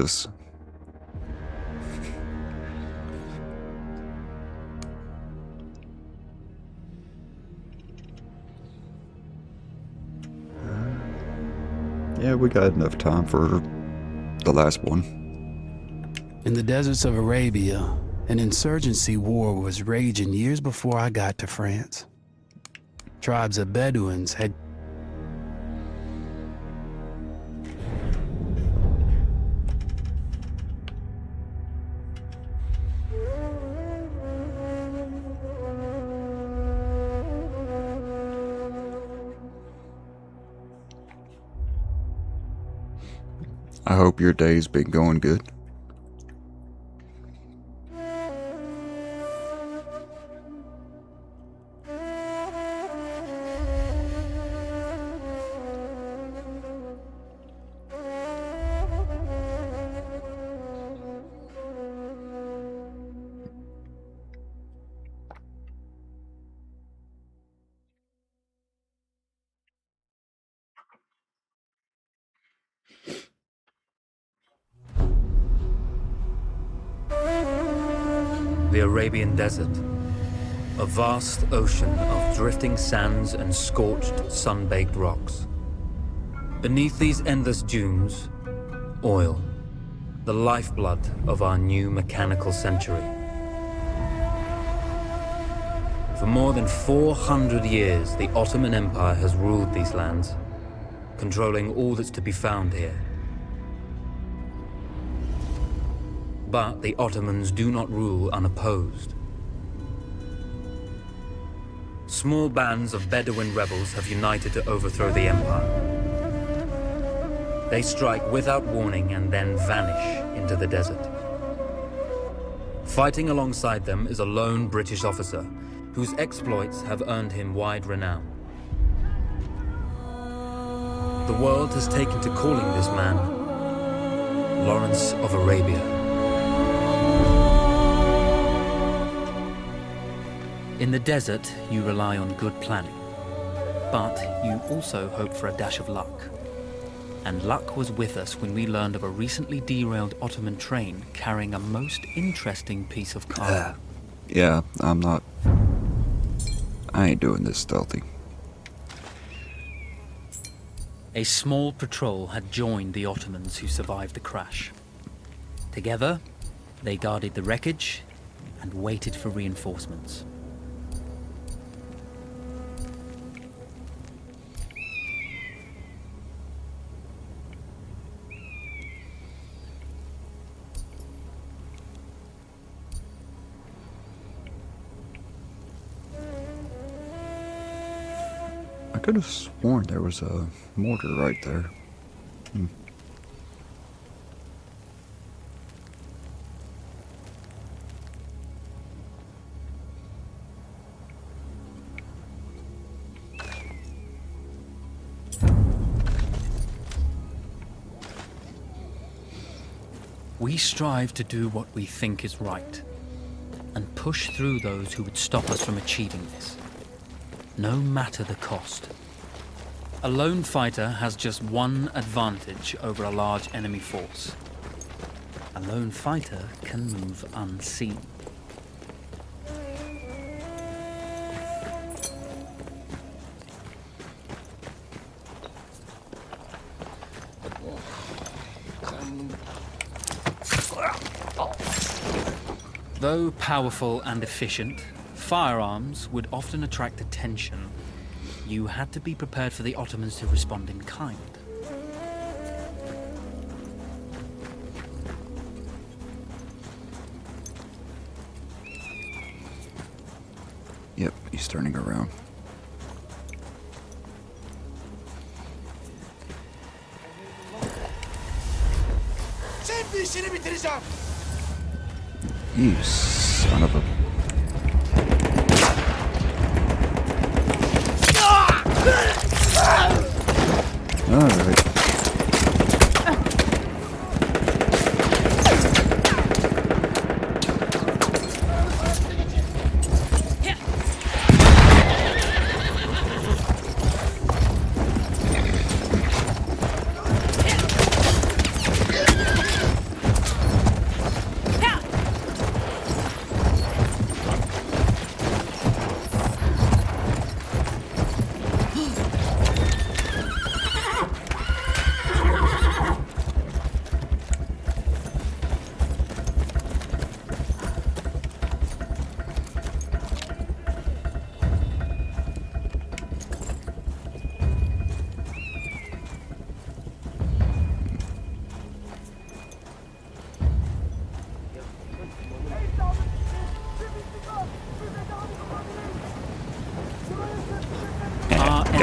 this. Yeah, we got enough time for the last one. In the deserts of Arabia, an insurgency war was raging years before I got to France. Tribes of Bedouins had I hope your day's been going good. The Arabian Desert. A vast ocean of drifting sands and scorched, sun-baked rocks. Beneath these endless dunes, oil, the lifeblood of our new mechanical century. For more than 400 years, the Ottoman Empire has ruled these lands, controlling all that's to be found here. But the Ottomans do not rule unopposed. Small bands of Bedouin rebels have united to overthrow the empire. They strike without warning and then vanish into the desert. Fighting alongside them is a lone British officer whose exploits have earned him wide renown. The world has taken to calling this man Lawrence of Arabia. In the desert, you rely on good planning, but you also hope for a dash of luck. And luck was with us when we learned of a recently derailed Ottoman train carrying a most interesting piece of cargo. Yeah, I ain't doing this stealthy. A small patrol had joined the Ottomans who survived the crash. Together, they guarded the wreckage and waited for reinforcements. I could have sworn there was a mortar right there. We strive to do what we think is right, and push through those who would stop us from achieving this, no matter the cost. A lone fighter has just one advantage over a large enemy force. A lone fighter can move unseen. Though powerful and efficient, firearms would often attract attention. You had to be prepared for the Ottomans to respond in kind. Yep, he's turning around. You son of a... Alright.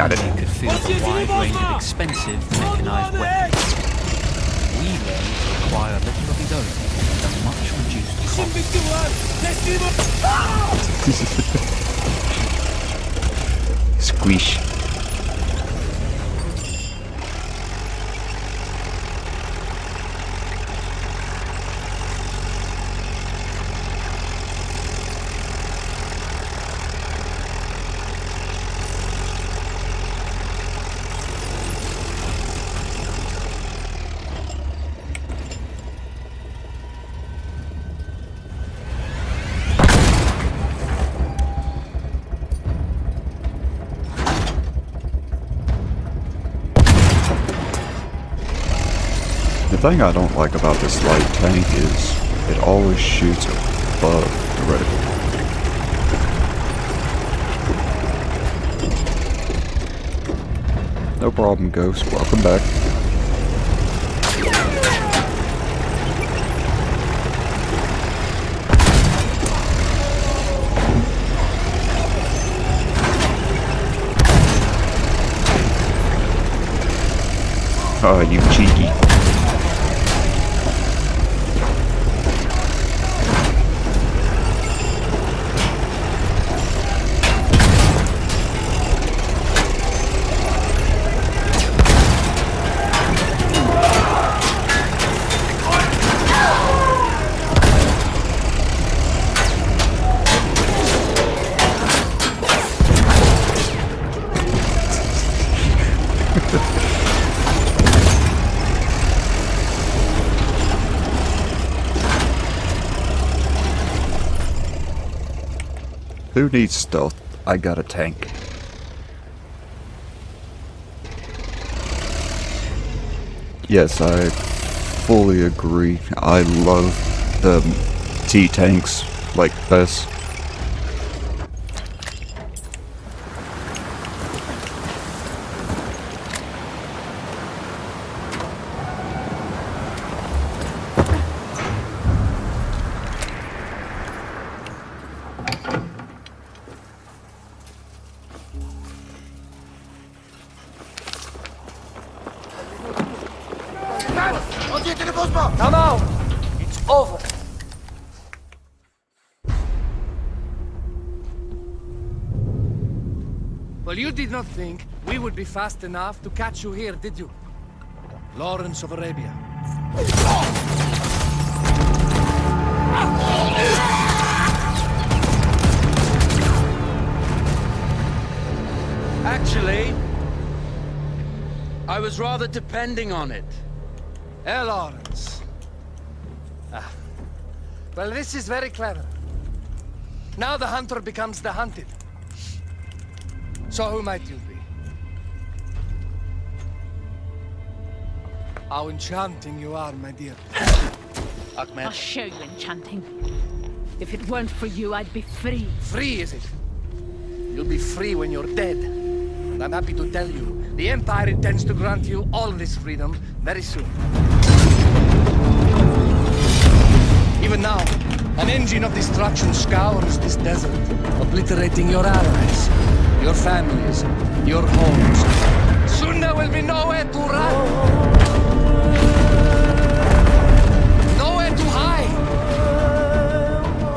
Got it. You could feel the wide range of expensive mechanized weapons. We learned to acquire a little of his own at a much reduced cost. Squish. The thing I don't like about this light tank is it always shoots above the reticle. No problem, Ghost. Welcome back. Oh, you cheeky. Who needs stealth? I got a tank. Yes, I fully agree. I love the T-tanks like this. Come out! It's over! Well, you did not think we would be fast enough to catch you here, did you? Lawrence of Arabia. Actually, I was rather depending on it. Lawrence. Well, this is very clever. Now the hunter becomes the hunted. So who might you be? How enchanting you are, my dear. Ahmed. I'll show you enchanting. If it weren't for you, I'd be free. Free, is it? You'll be free when you're dead. And I'm happy to tell you, the Empire intends to grant you all this freedom very soon. Even now, an engine of destruction scours this desert, obliterating your allies, your families, your homes. Soon there will be nowhere to run. Nowhere to hide.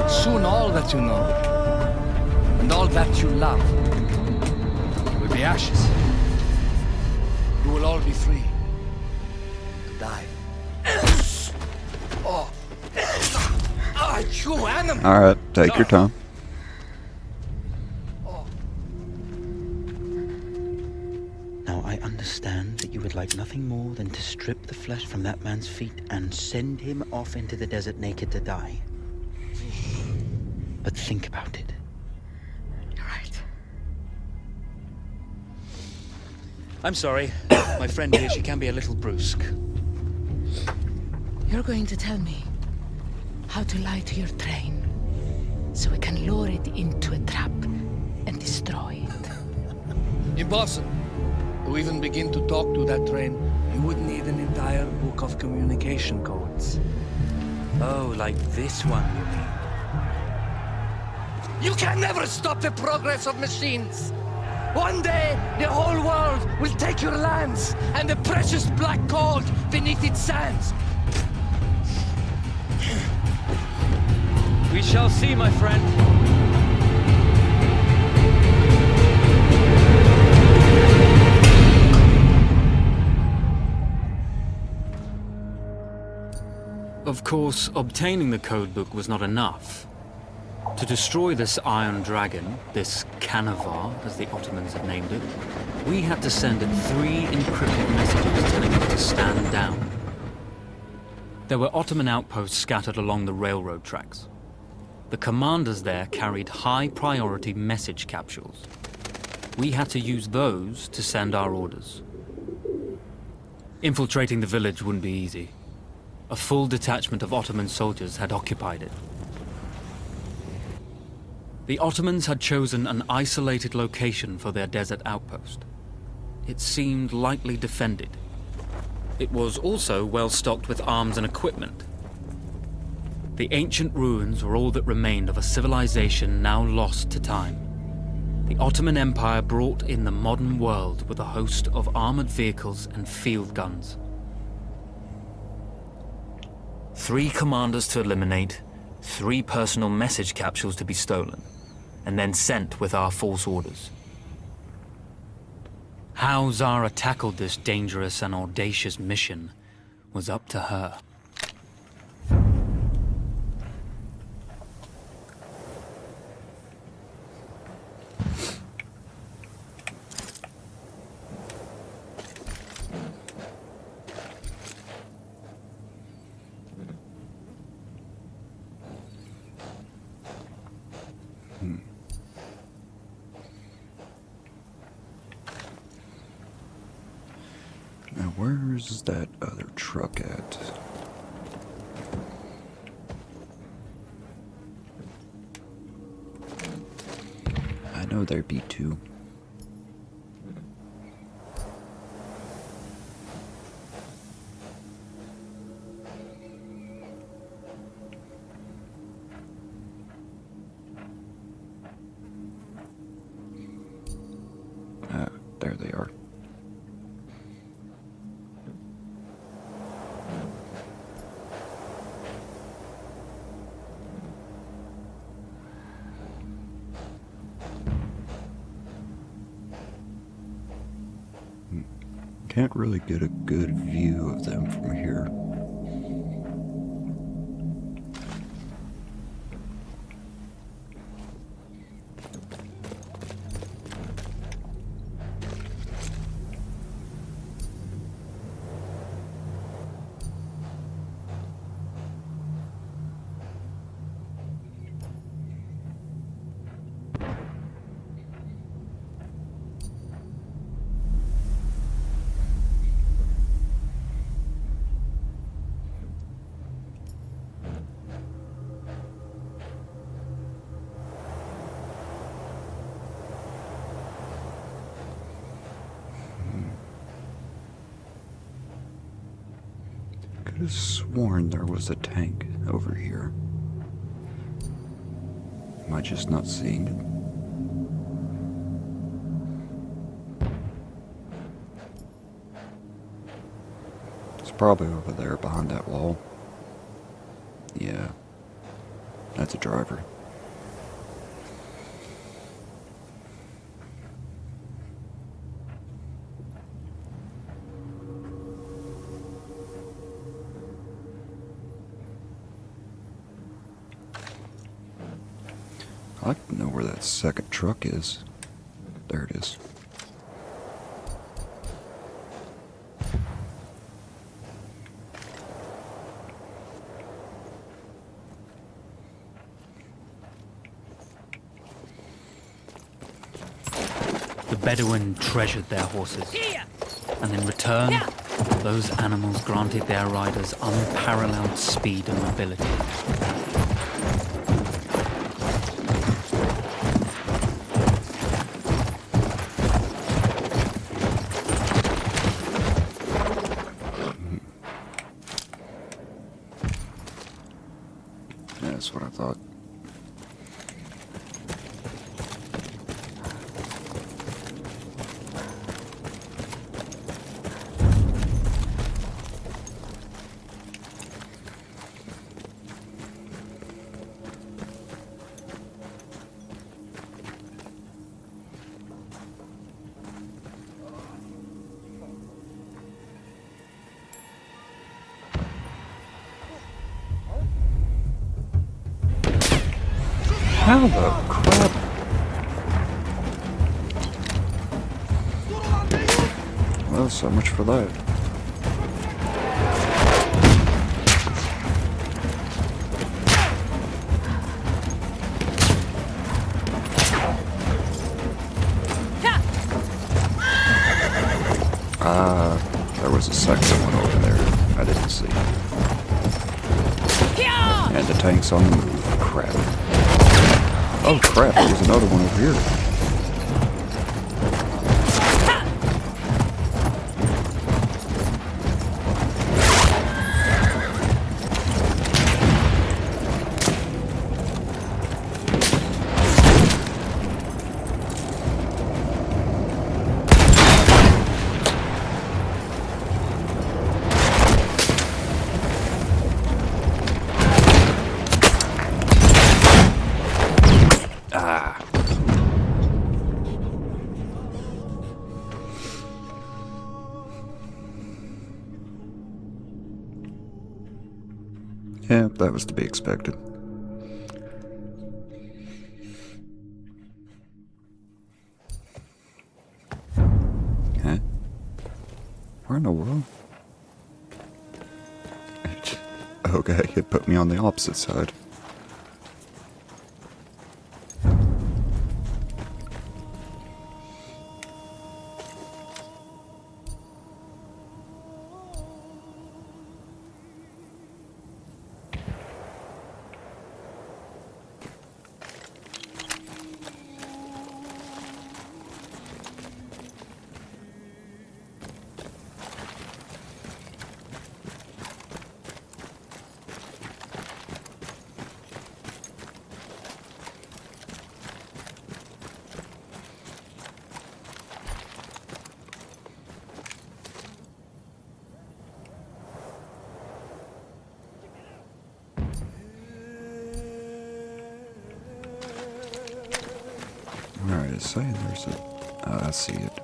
Soon all that you know, and all that you love, will be ashes. You will all be free to die. Oh. Ah, you animal! Alright, take your time. Now I understand that you would like nothing more than to strip the flesh from that man's feet and send him off into the desert naked to die. But think about it. You're right. I'm sorry. My friend here, she can be a little brusque. You're going to tell me how to lie to your train, so we can lure it into a trap and destroy it. Impossible. To even begin to talk to that train, you would need an entire book of communication codes. Oh, like this one, you mean? You can never stop the progress of machines! One day, the whole world will take your lands and the precious black gold beneath its sands. We shall see, my friend. Of course, obtaining the codebook was not enough. To destroy this Iron Dragon, this Canavar, as the Ottomans had named it, we had to send it 3 encrypted messages telling it to stand down. There were Ottoman outposts scattered along the railroad tracks. The commanders there carried high-priority message capsules. We had to use those to send our orders. Infiltrating the village wouldn't be easy. A full detachment of Ottoman soldiers had occupied it. The Ottomans had chosen an isolated location for their desert outpost. It seemed lightly defended. It was also well stocked with arms and equipment. The ancient ruins were all that remained of a civilization now lost to time. The Ottoman Empire brought in the modern world with a host of armored vehicles and field guns. 3 commanders to eliminate, 3 personal message capsules to be stolen, and then sent with our false orders. How Zara tackled this dangerous and audacious mission was up to her. Now, where's that other truck at? I know there'd be 2. There they are. Can't really get a good view of them from here. Could have sworn there was a tank over here. Am I just not seeing it? It's probably over there behind that wall. Yeah, that's a driver. I'd like to know where that second truck is. There it is. The Bedouin treasured their horses, and in return, those animals granted their riders unparalleled speed and mobility. That's what I thought. How the crap? Well, so much for that. There was a second one over there. I didn't see. And the tank's on the move. Crap. Oh crap, there's another one over here. Yeah, that was to be expected. Huh? Where in the world? Okay, it put me on the opposite side. Alright, it's saying there's a... I see it.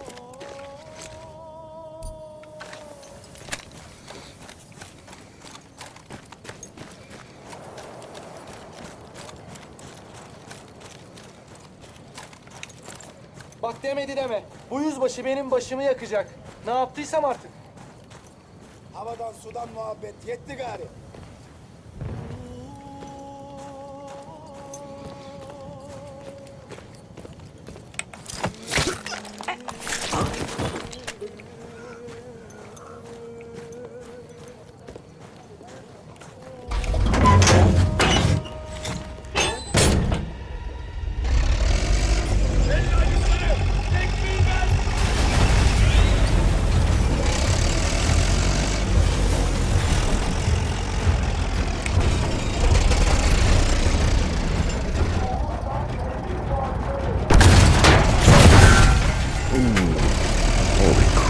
Bak demedi deme. Bu yüzbaşı benim başımı yakacak. Ne yaptıysam artık. Havadan sudan muhabbet yetti gari.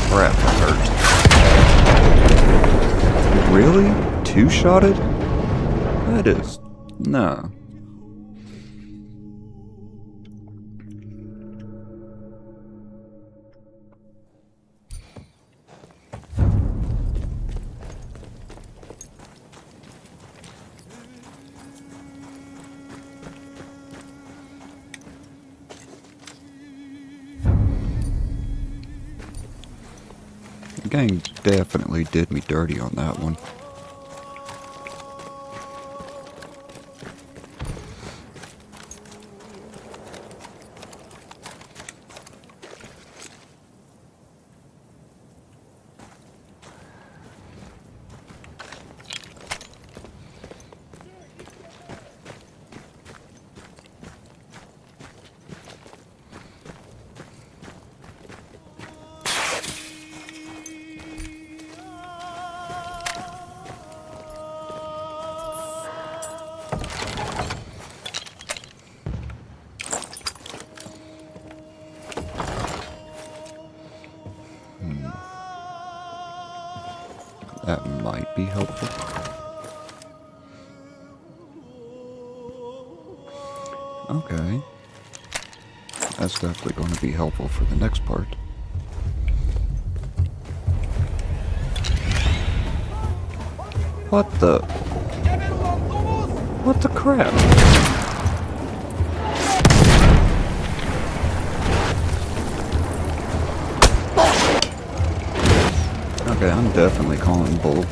Crap, that hurt. Really? Two-shotted? That is... Nah. The game definitely did me dirty on that one. That might be helpful. Okay. That's definitely going to be helpful for the next part. What the... What the crap? Okay, I'm definitely calling bull.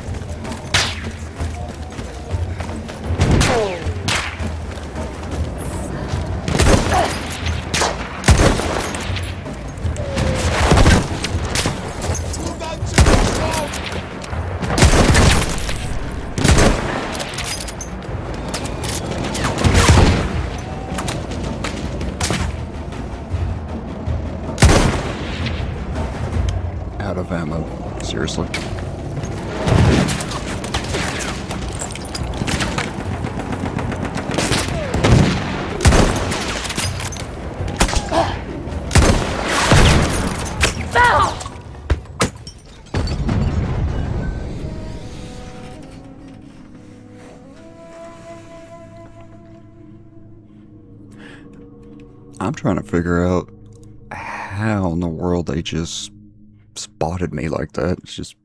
Out of ammo. Seriously. I'm trying to figure out how in the world they just spotted me like that. It's just...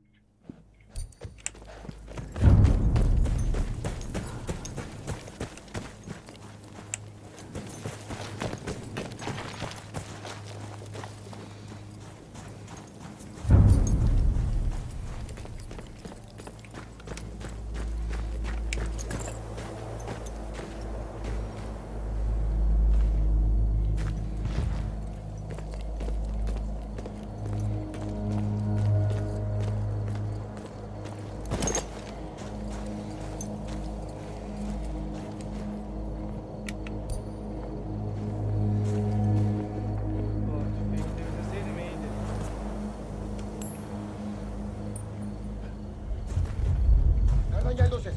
Nereden geldi o ses?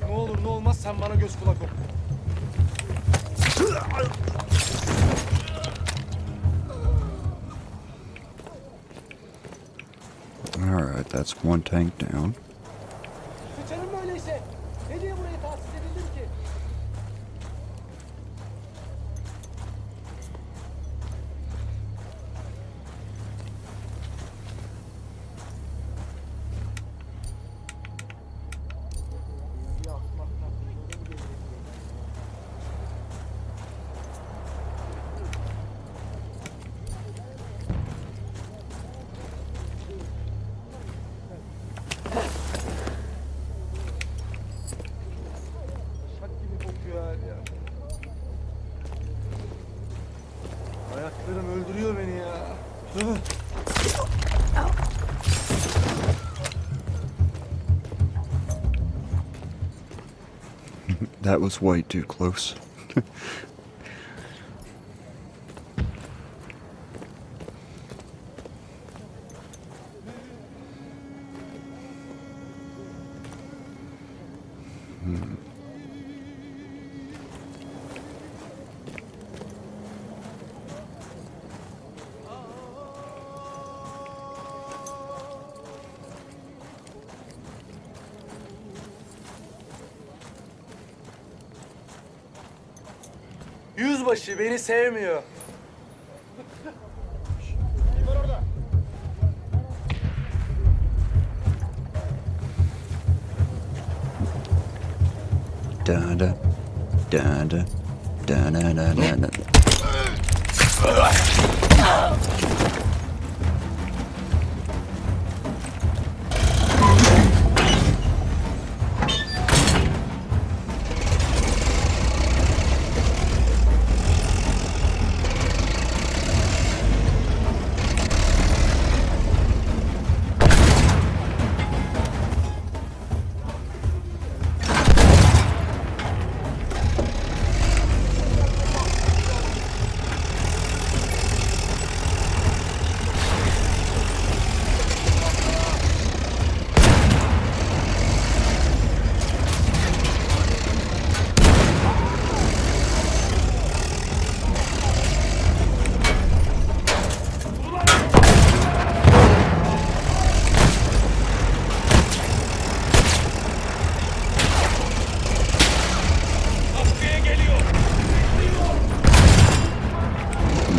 Ne olur ne olmaz sen bana göz kulak ol. Alright, that's one tank down. Sıçarım öyleyse. Ne diye buraya tahsis edildim ki? Şak gibi kokuyor her yer. Ayaklarım öldürüyor beni ya. That was way too close. Yüzbaşı beni sevmiyor. Kim var orada? Da da da da da da da da da.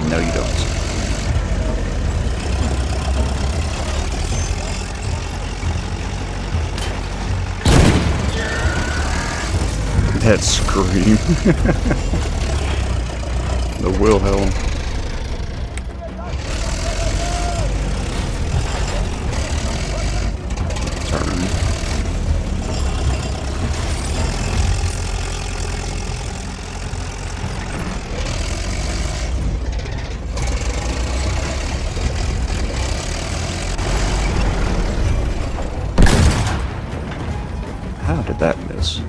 No, you don't. That scream. The Wilhelm. did that miss?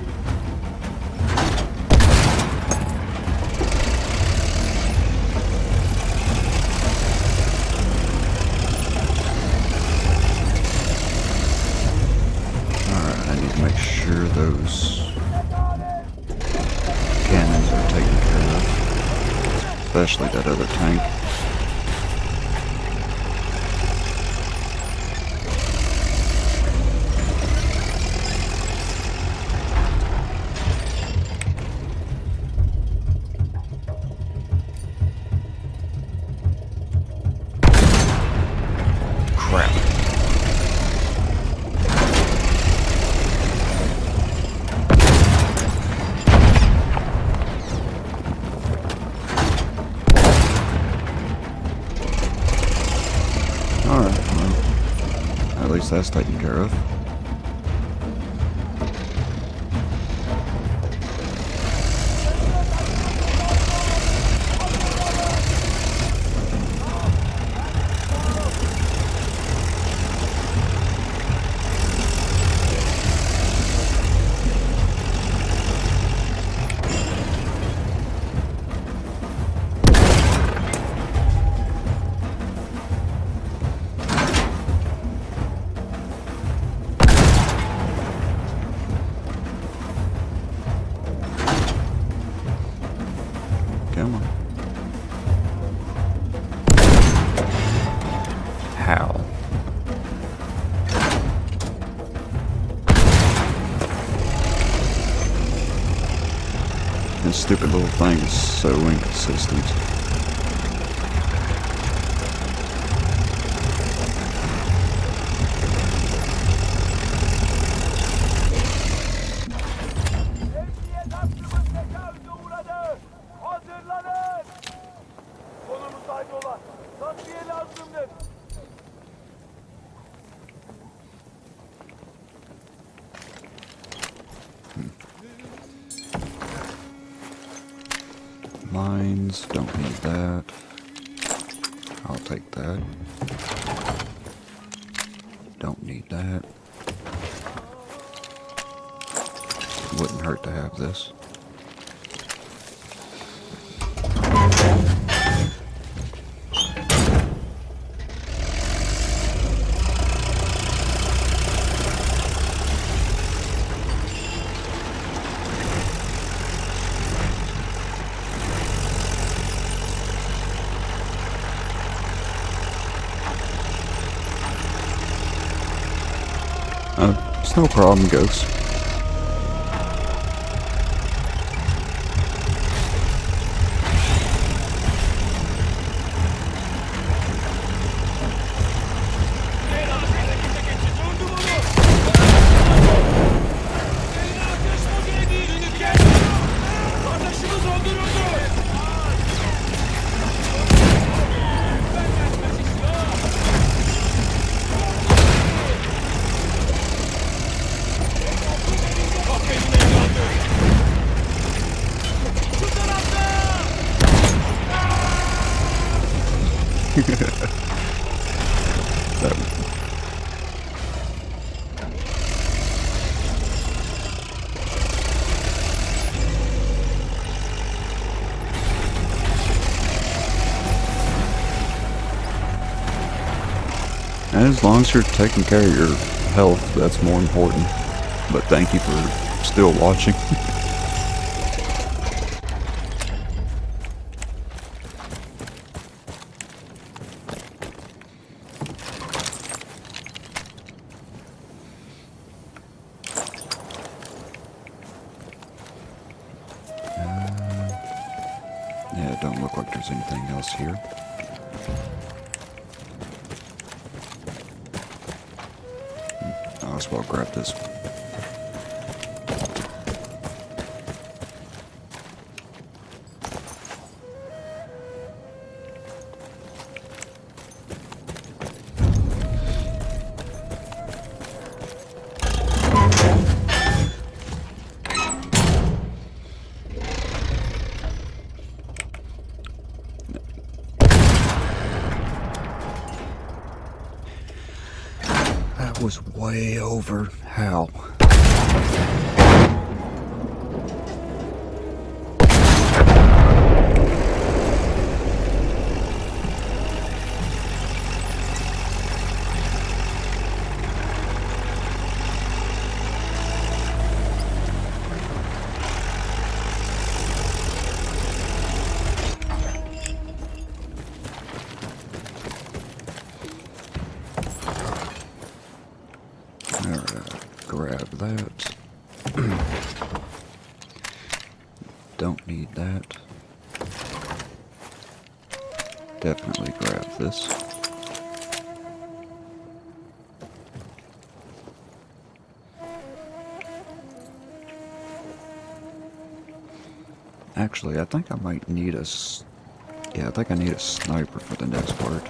Alright, I need to make sure those cannons are taken care of. Especially that other tank. Crap. Alright, well, at least that's taken care of. Come on. How? This stupid little thing is so inconsistent. Emniyet hattımız tecavüze uğradı. Hazırlanın. Konumuz haydola. Takviye lazımdır. Mines, don't need that. I'll take that. Don't need that. Wouldn't hurt to have this. It's no problem, Ghost. As long as you're taking care of your health, that's more important. But thank you for still watching. Yeah, it don't look like there's anything else here. I'll as well grab this one. That was way over. How? Don't need that. Definitely grab this. Actually, I think I might need yeah, I think I need a sniper for the next part.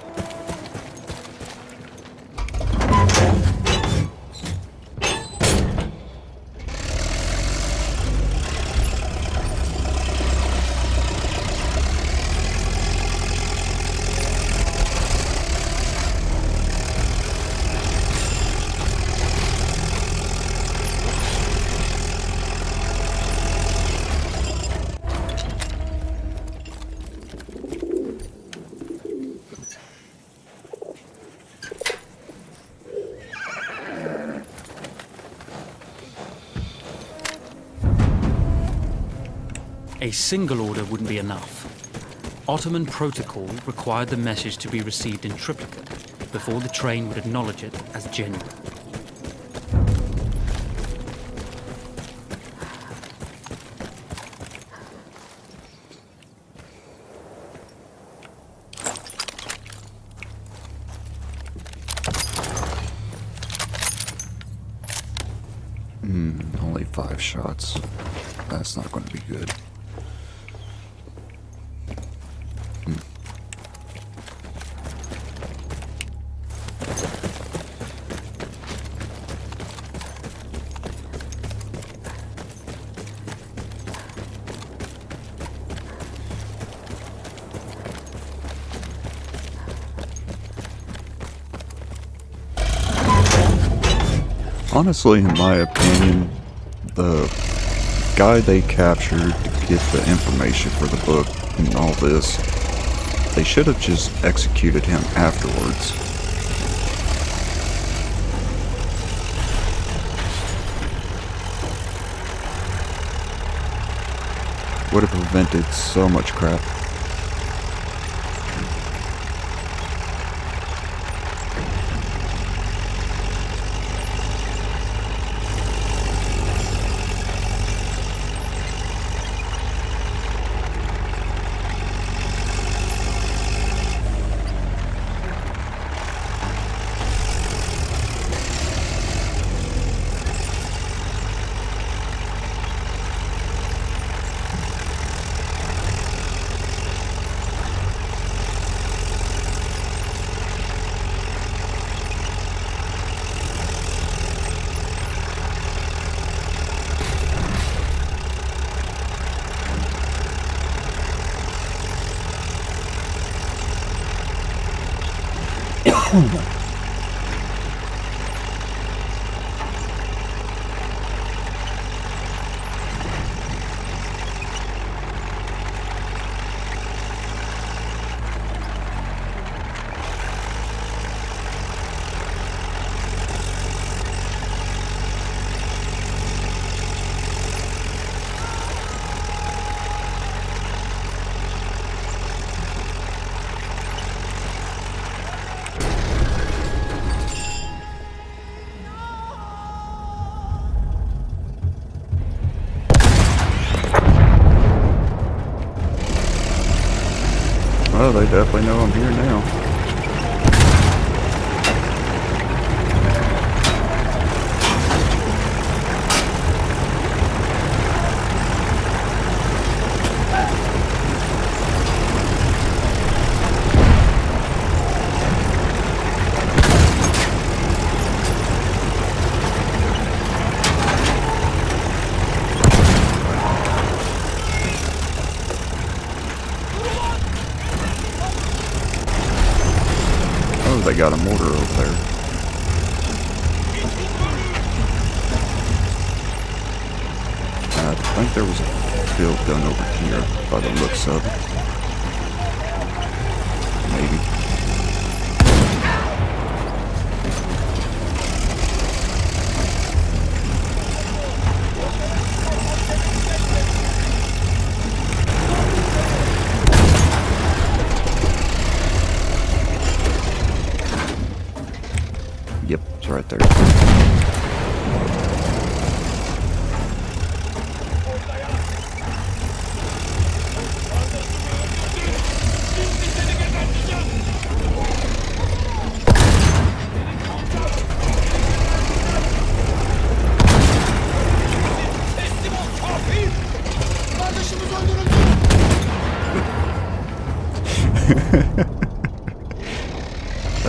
A single order wouldn't be enough. Ottoman protocol required the message to be received in triplicate before the train would acknowledge it as genuine. Only 5 shots. That's not going to be good. Honestly, in my opinion, the guy they captured to get the information for the book and all this, they should have just executed him afterwards. Would have prevented so much crap. Well, they definitely know I'm here now. They got a mortar over there. I think there was a field gun over here by the looks of it. Maybe. Yep, it's right there.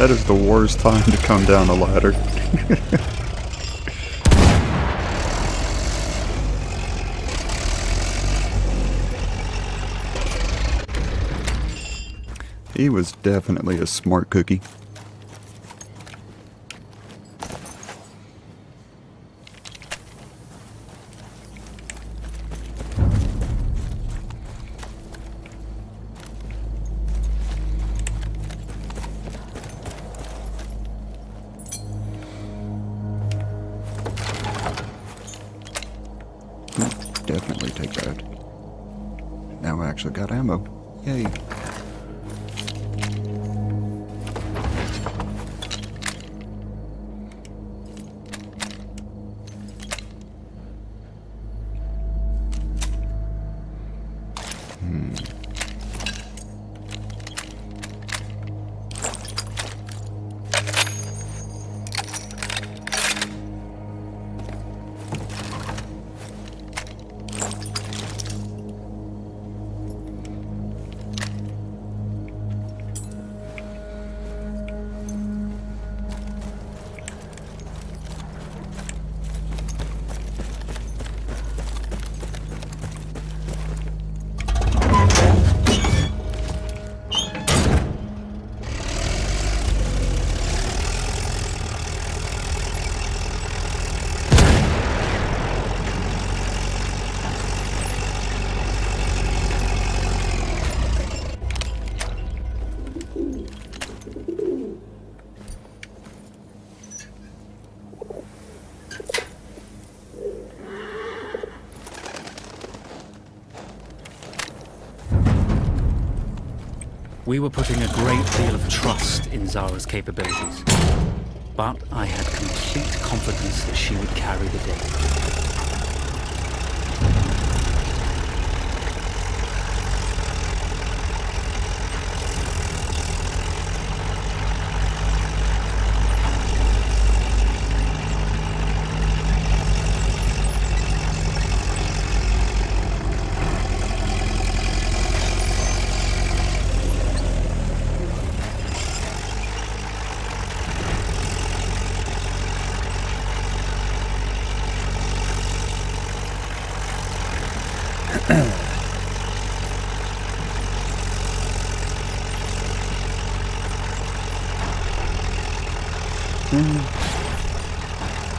That is the worst time to come down the ladder. He was definitely a smart cookie. Definitely take that. Now I actually got ammo. Yay. We were putting a great deal of trust in Zara's capabilities, but I had complete confidence that she would carry the day.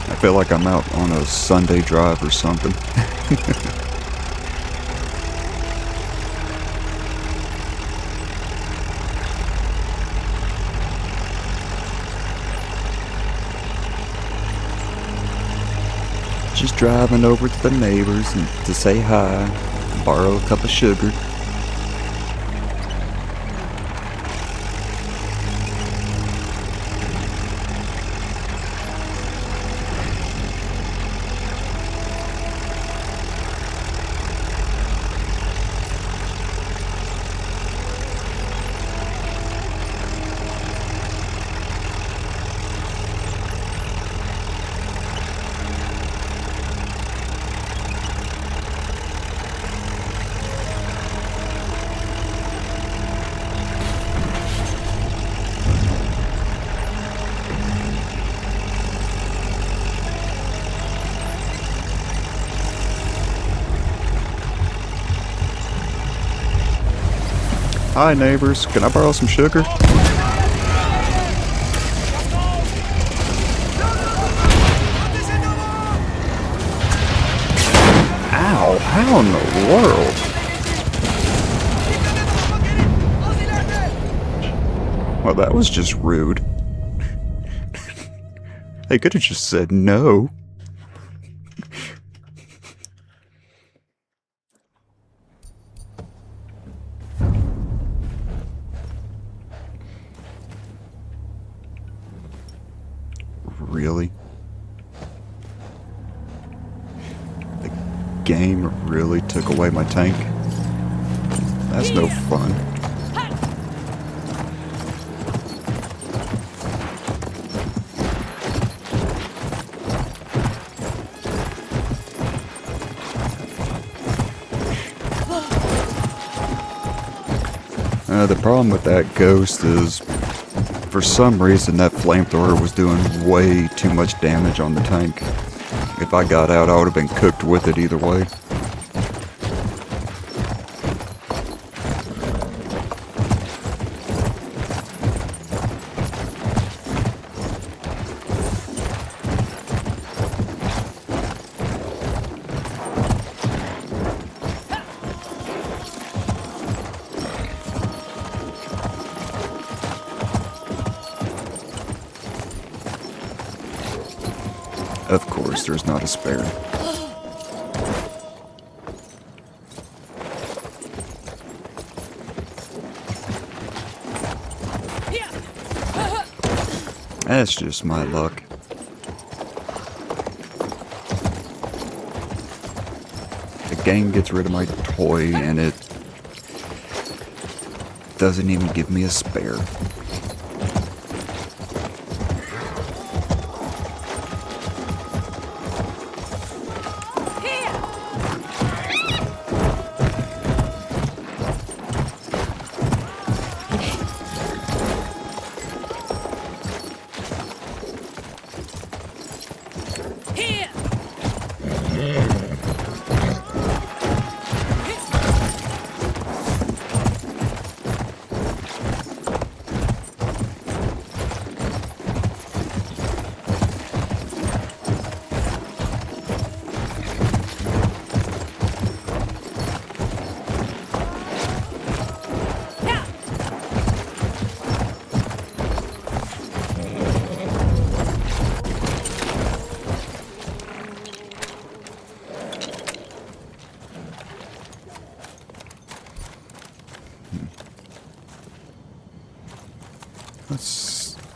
I feel like I'm out on a Sunday drive or something. Just driving over to the neighbors and to say hi, borrow a cup of sugar. Hi neighbors, can I borrow some sugar? Ow, how in the world? Well, that was just rude. They could have just said no. Really? The game really took away my tank? That's no fun. The problem with that ghost is For some reason, that flamethrower was doing way too much damage on the tank. If I got out, I would have been cooked with it either way. Of course, there's not a spare. That's just my luck. The game gets rid of my toy and it doesn't even give me a spare.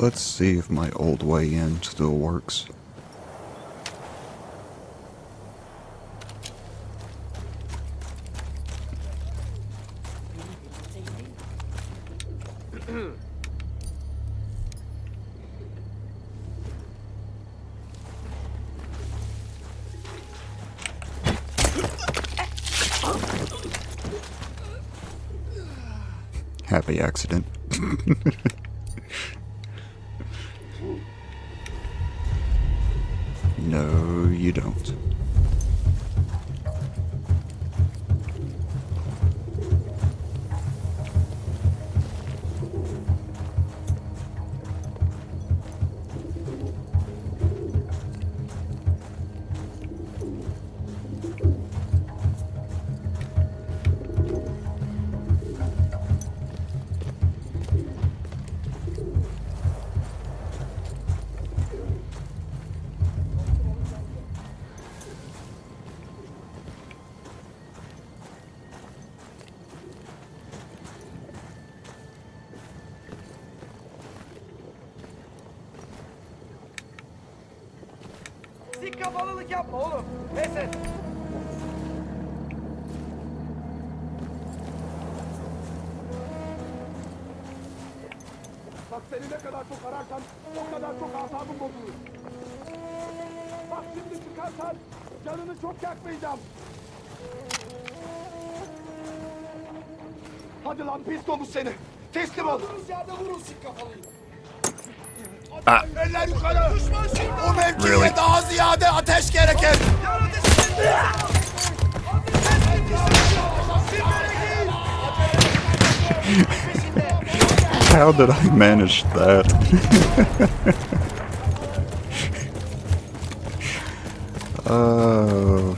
Let's see if my old way in still works. Happy accident. No, you don't. Sik kafalılık yapma oğlum. Pes et. Bak seni ne kadar çok ararsan o kadar çok asabım bozulur. Bak şimdi çıkarsan canını çok yakmayacağım. Hadi lan pis domuz seni. Teslim ol. Yerde vurun sik kafalıyı. Eller yukarı. O mevkiye daha ziyade ateş gerekir. How did I manage that? Oh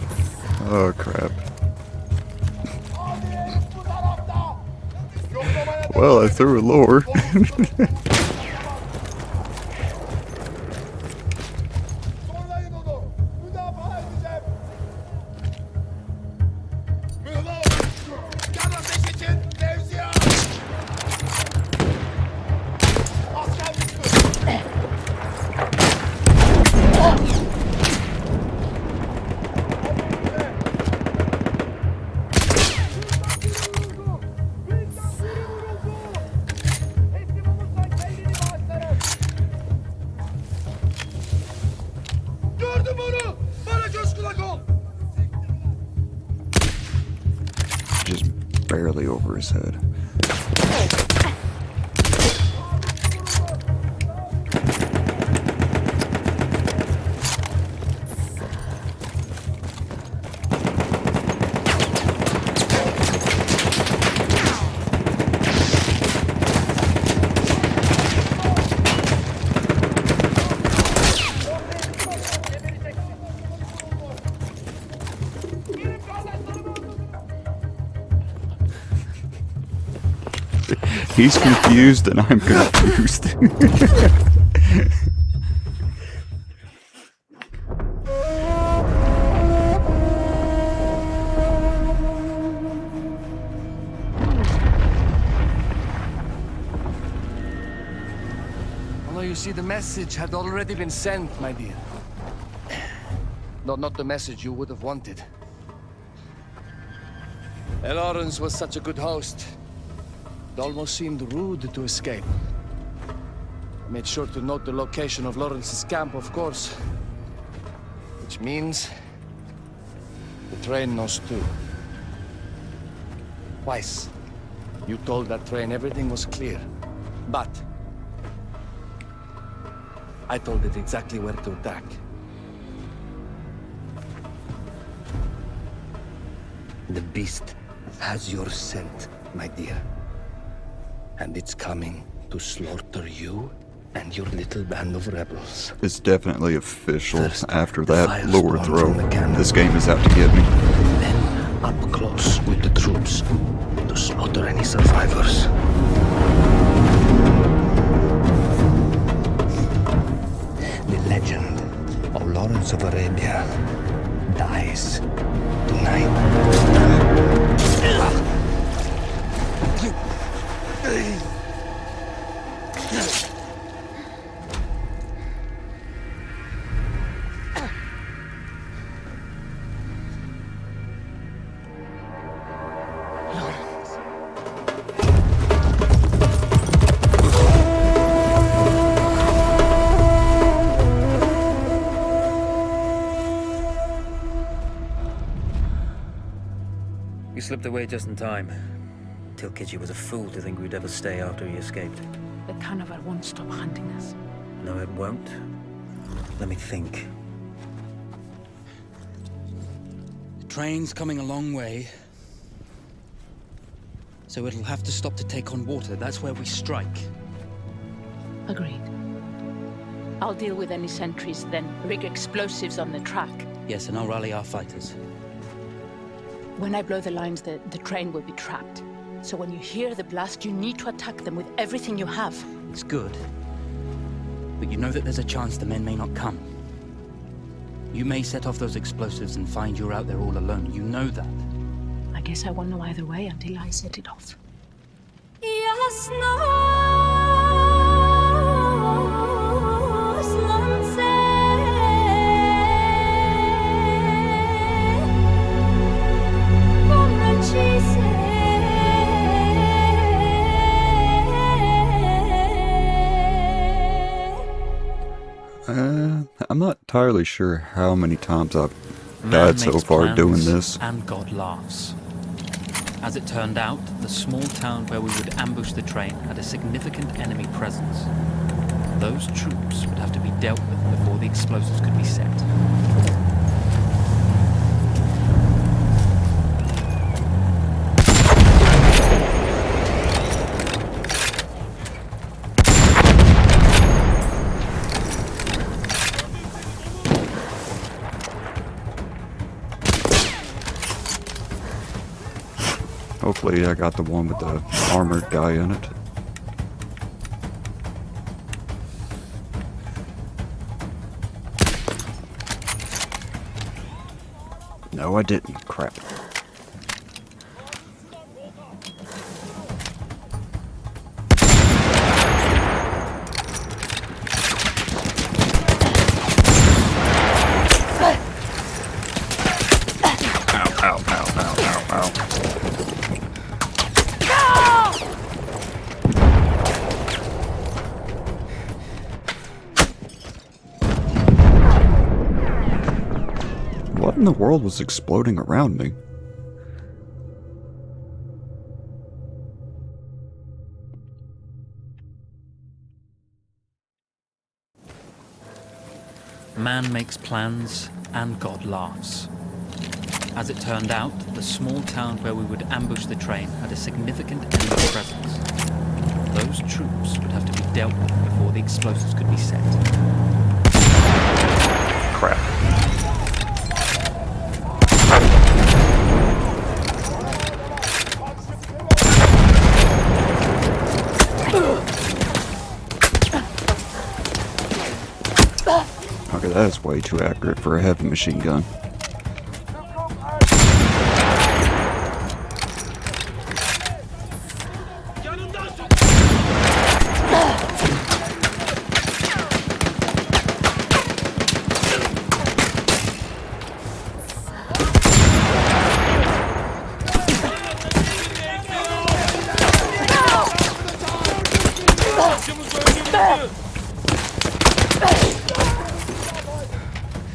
crap. Well, I threw a lure. Zorlayın onu. Müdafaa edeceğim. Mühür. Can ateş için mevziye. Asker güçlü. Gördüm onu. Bana göz kulak ol. Just barely over his head. He's confused and I'm confused. Although you see, the message had already been sent, my dear. Not the message you would have wanted. Lawrence was such a good host. It almost seemed rude to escape. I made sure to note the location of Lawrence's camp, of course. Which means the train knows too. Twice, you told that train everything was clear. But I told it exactly where to attack. The beast has your scent, my dear. And it's coming to slaughter you and your little band of rebels. It's definitely official. First, After the that lure firestorm throw, from the cannon. this game is out to get me. Then up close with the troops to slaughter any survivors. The legend of Lawrence of Arabia dies tonight. You slipped away just in time. Till Kichi was a fool to think we'd ever stay after he escaped. The carnival won't stop hunting us. No, it won't. Let me think. The train's coming a long way. So it'll have to stop to take on water. That's where we strike. Agreed. I'll deal with any sentries, then rig explosives on the track. Yes, and I'll rally our fighters. When I blow the lines, the train will be trapped. So when you hear the blast, you need to attack them with everything you have. It's good. But you know that there's a chance the men may not come. You may set off those explosives and find you're out there all alone. You know that. I guess I won't know either way until I set it off. I'm not entirely sure how many times I've Man died so makes far doing plans, this. And God laughs. As it turned out, the small town where we would ambush the train had a significant enemy presence. Those troops would have to be dealt with before the explosives could be set. Hopefully I got the one with the armored guy in it. No, I didn't. Crap. Ow, ow, ow, ow, ow, ow. What in the world was exploding around me? Man makes plans, and God laughs. As it turned out, the small town where we would ambush the train had a significant enemy presence. Those troops would have to be dealt with before the explosives could be set. Crap. That's way too accurate for a heavy machine gun.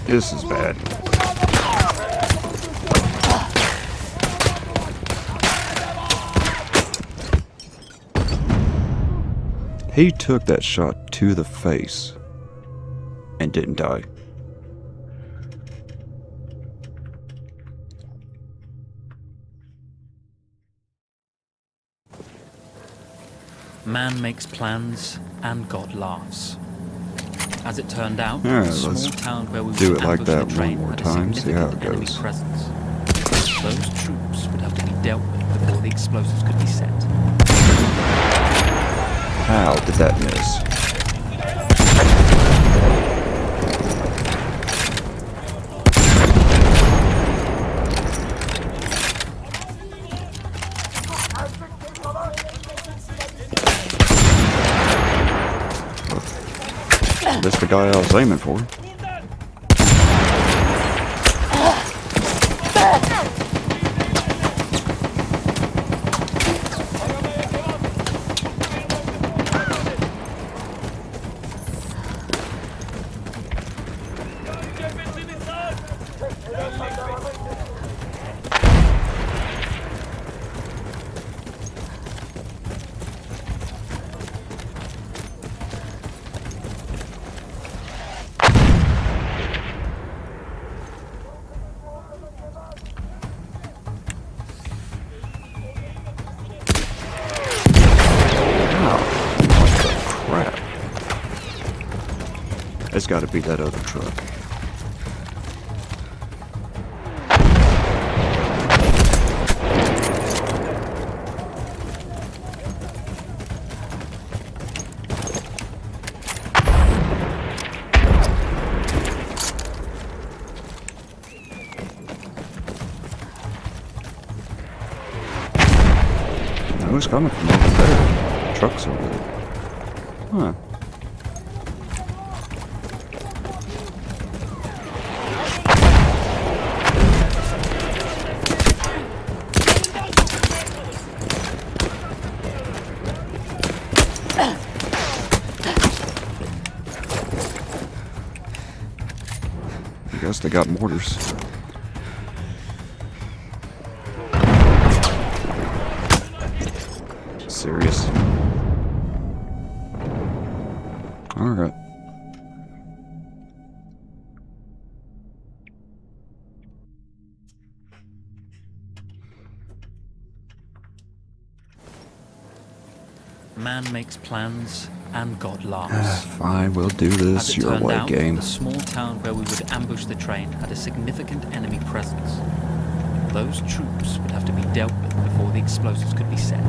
This is bad. He took that shot to the face and didn't die. Man makes plans and God laughs. As it turned out, Alright, the small let's town where we do would it like ambush that the one train more had a time, see how it significant enemy goes. presence. Those troops would have to be dealt with before the explosives could be set. How did that miss? That's the guy I was aiming for. Crap. It's got to be that other truck. No, it's coming from over there. Trucks over there. Huh. I guess they got mortars. Serious? Alright. Man makes plans and God laughs. Fine, we'll do As this it your turned way out, game. the small town where we would ambush the train had a significant enemy presence. Those troops would have to be dealt with before the explosives could be set.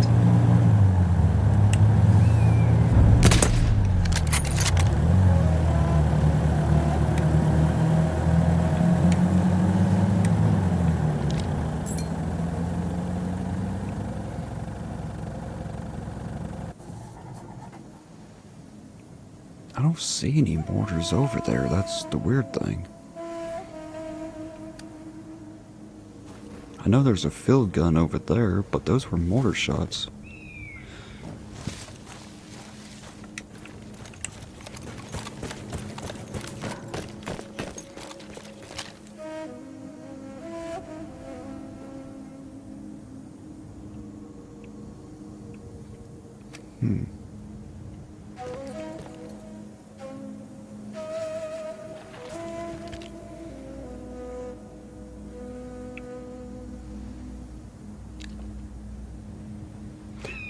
I don't see any mortars over there. That's the weird thing. I know there's a field gun over there, but those were mortar shots.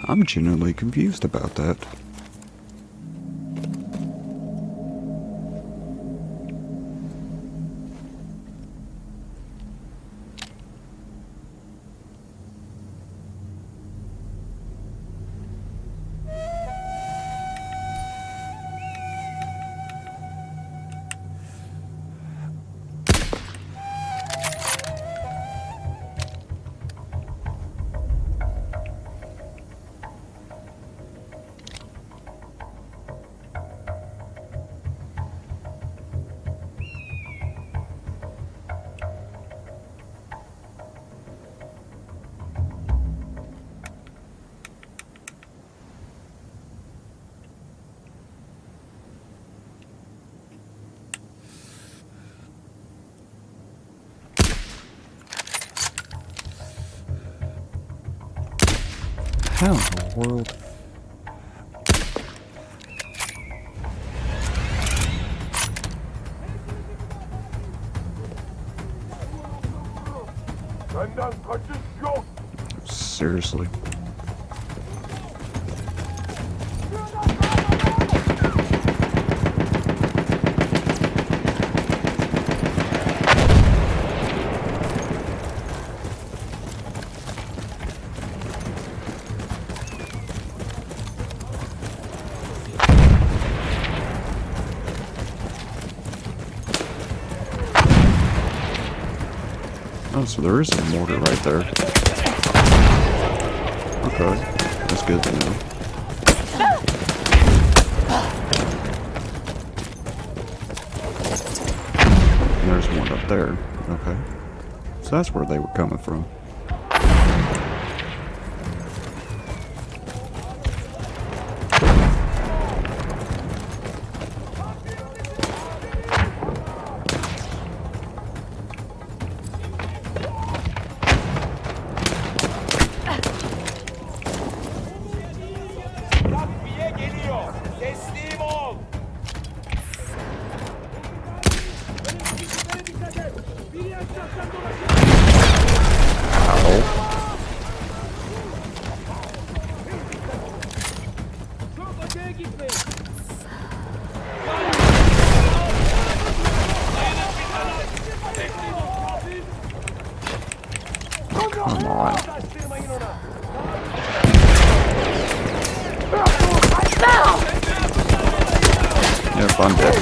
I'm genuinely confused about that. How in the world? Benden kaçış yok. Seriously? Oh, so there is a mortar right there. Okay, that's good to know. And there's one up there. Okay. So that's where they were coming from. Takviye geliyor. Teslim ol. Biri etraftan dolaşıyor. Ow. Çok öteye gitmeyin. Come on. Açtırmayın ona. Yep, I'm dead.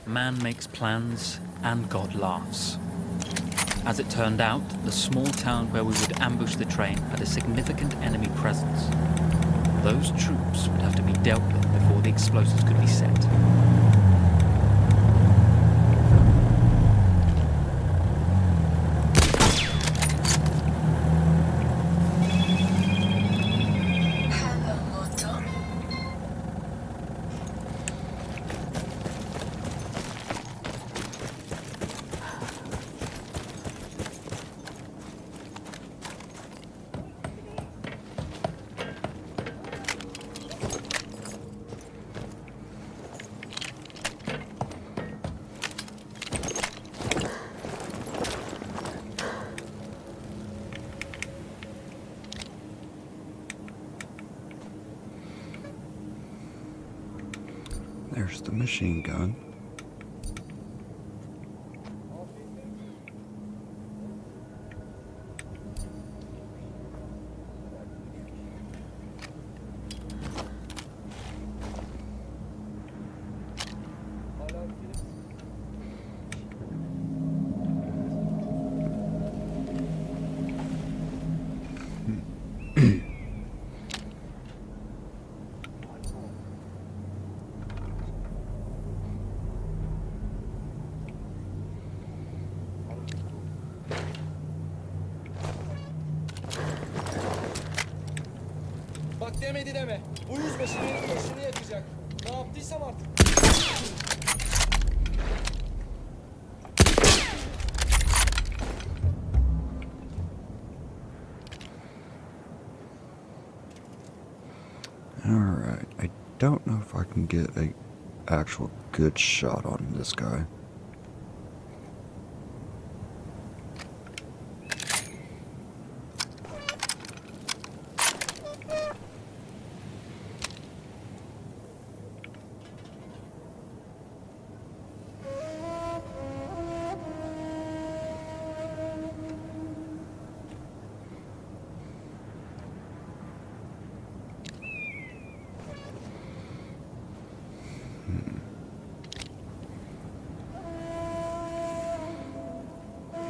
Man makes plans and God laughs. As it turned out, the small town where we would ambush the train had a significant enemy presence. Those troops would have to be dealt with before the explosives could be set. There's the machine gun. Bak demedi deme. Bu yüzbaşı benim başını yakacak. Ne yaptıysam artık. Alright, I don't know if I can get a actual good shot on this guy.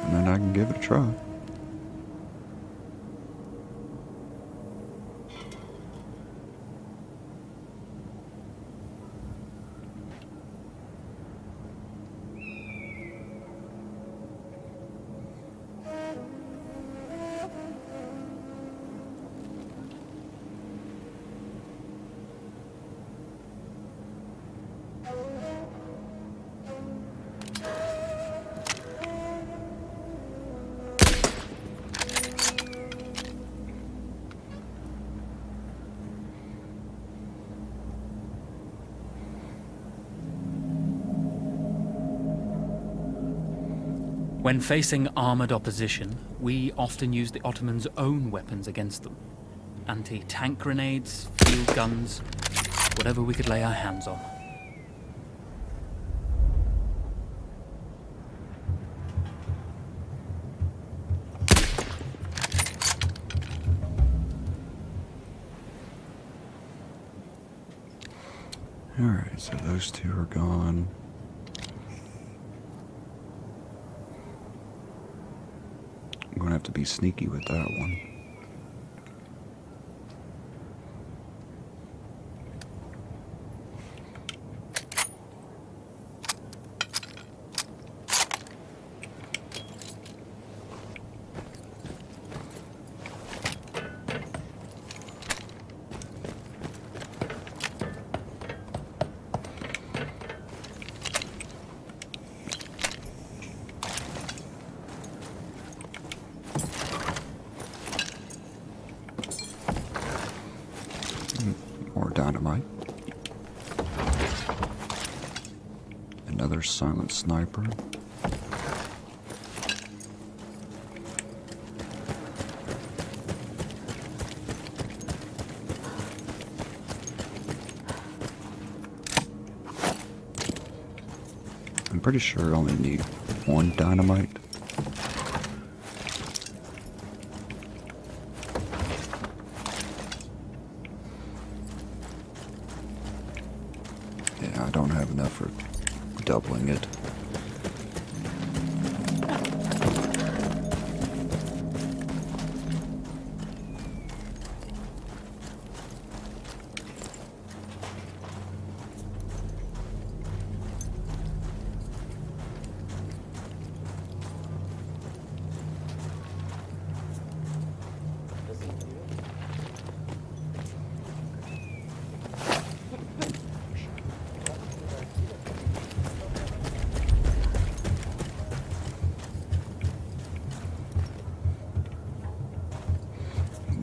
And then I can give it a try. When facing armored opposition, we often used the Ottomans' own weapons against them. Anti-tank grenades, field guns, whatever we could lay our hands on. Alright, so those two are gone. I'm gonna have to be sneaky with that one. More dynamite. Another silent sniper. I'm pretty sure I only need one dynamite. Yeah, I don't have enough for doubling it.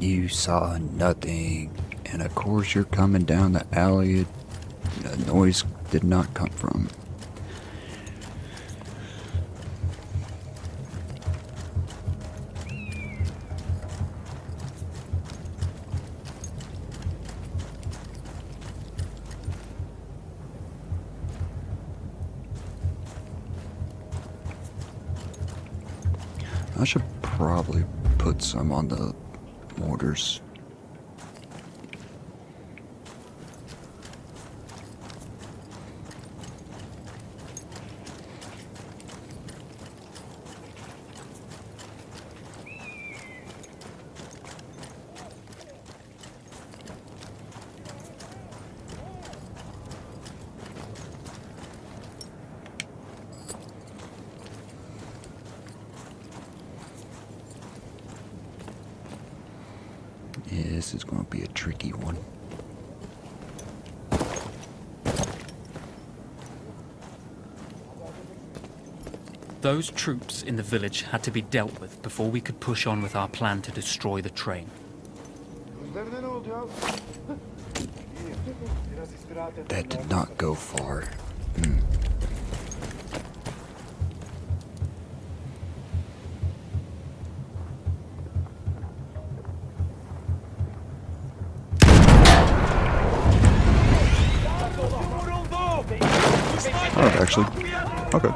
You saw nothing, and of course you're coming down the alley the noise did not come from. I should probably put some on the mortars. Yeah, this is going to be a tricky one. Those troops in the village had to be dealt with before we could push on with our plan to destroy the train. That did not go far. Oh, actually, okay.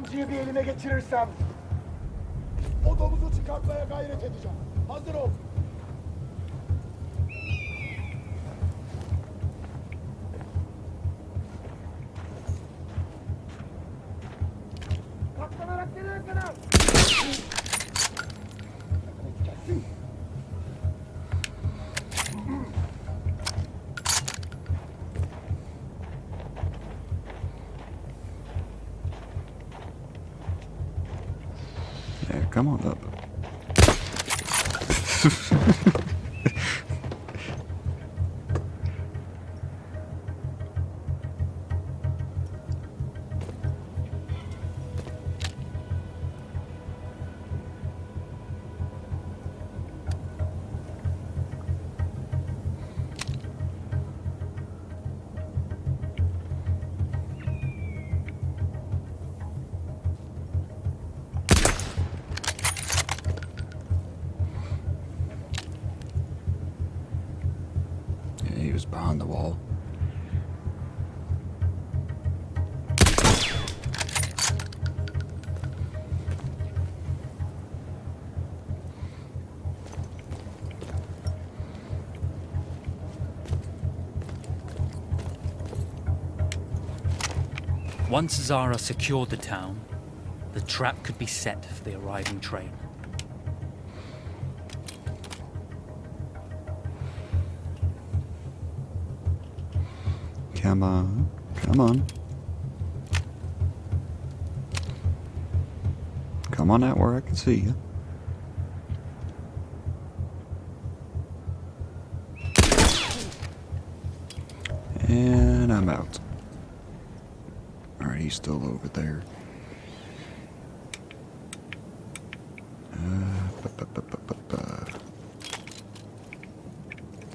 Enciyi bir elime geçirirsem o domuzu çıkartmaya gayret edeceğim. Hazır ol. Katlanarak gelene kadar. Gelsin. Yeah, come on up. Yeah, he was behind the wall. Once Zara secured the town, the trap could be set for the arriving train. Come on. Come on. Come on out where I can see you. And I'm out. Alright, he's still over there.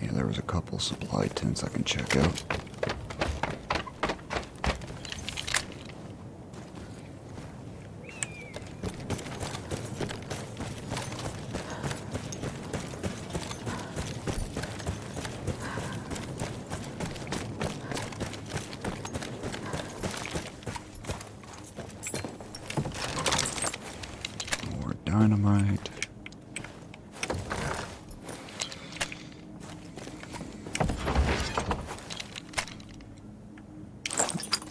Yeah, there was a couple supply tents I can check out. More dynamite.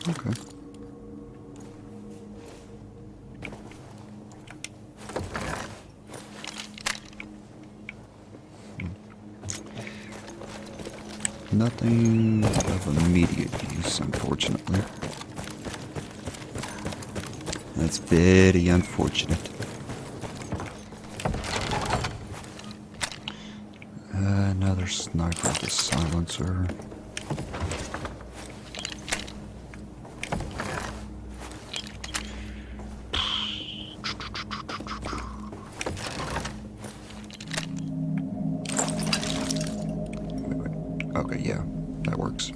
Okay. Nothing of immediate use, unfortunately. That's very unfortunate. Another sniper with a silencer. Wait. Okay, yeah, that works.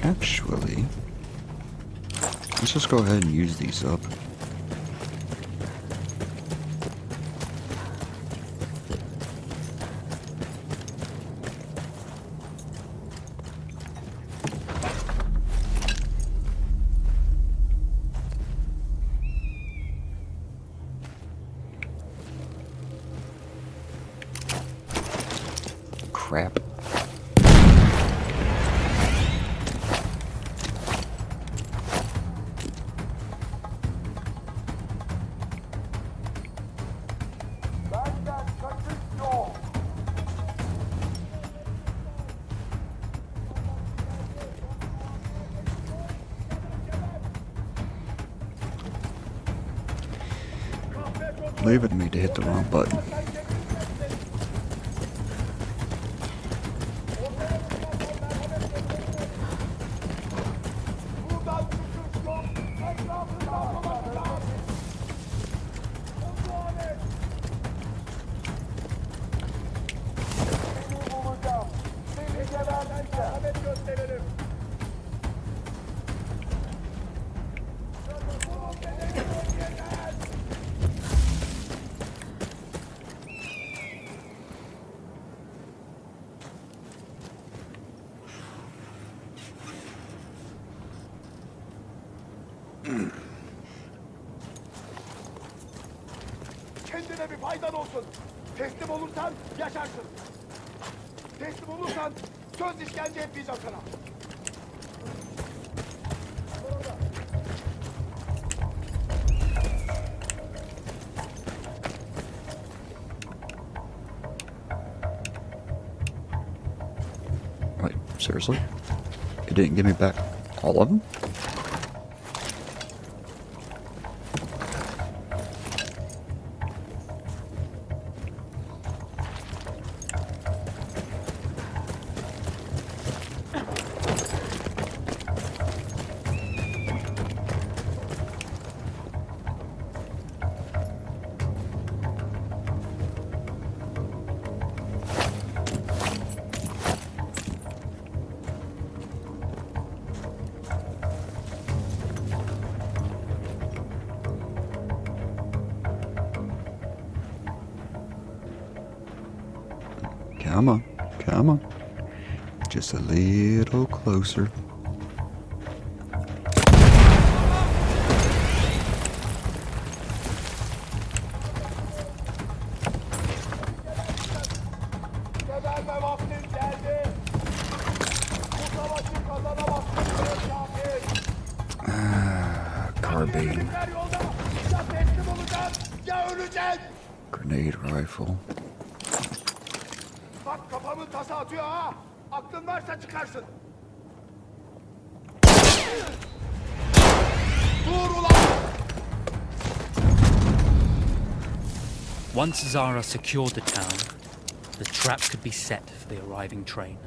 Actually, let's just go ahead and use these up. Crap. Benden kaçış yok. Leaving me to hit the wrong button. Buradan çıkış yok. Etrafında olmak lazım. Kontrol et. Seni bulacağım. Seni geberteceğim. Ahmet gösterelim. ailene bir faydan olsun. Teslim olursan yaşarsın. Teslim olursan söz işkence etmeyeceğim sana. Wait, seriously? It didn't give me back all of them? Come on, come on. Just a little closer. Geberme vaktin geldi. Bu savaşı kazanamazsın kafir. Carbine, Birlikler yolda. Ya teslim olacaksın ya öleceksin. grenade rifle. Bak kafamın tası atıyor ha. Aklın varsa çıkarsın. Dur ulan. Once Zara secured the town, the trap could be set for the arriving train.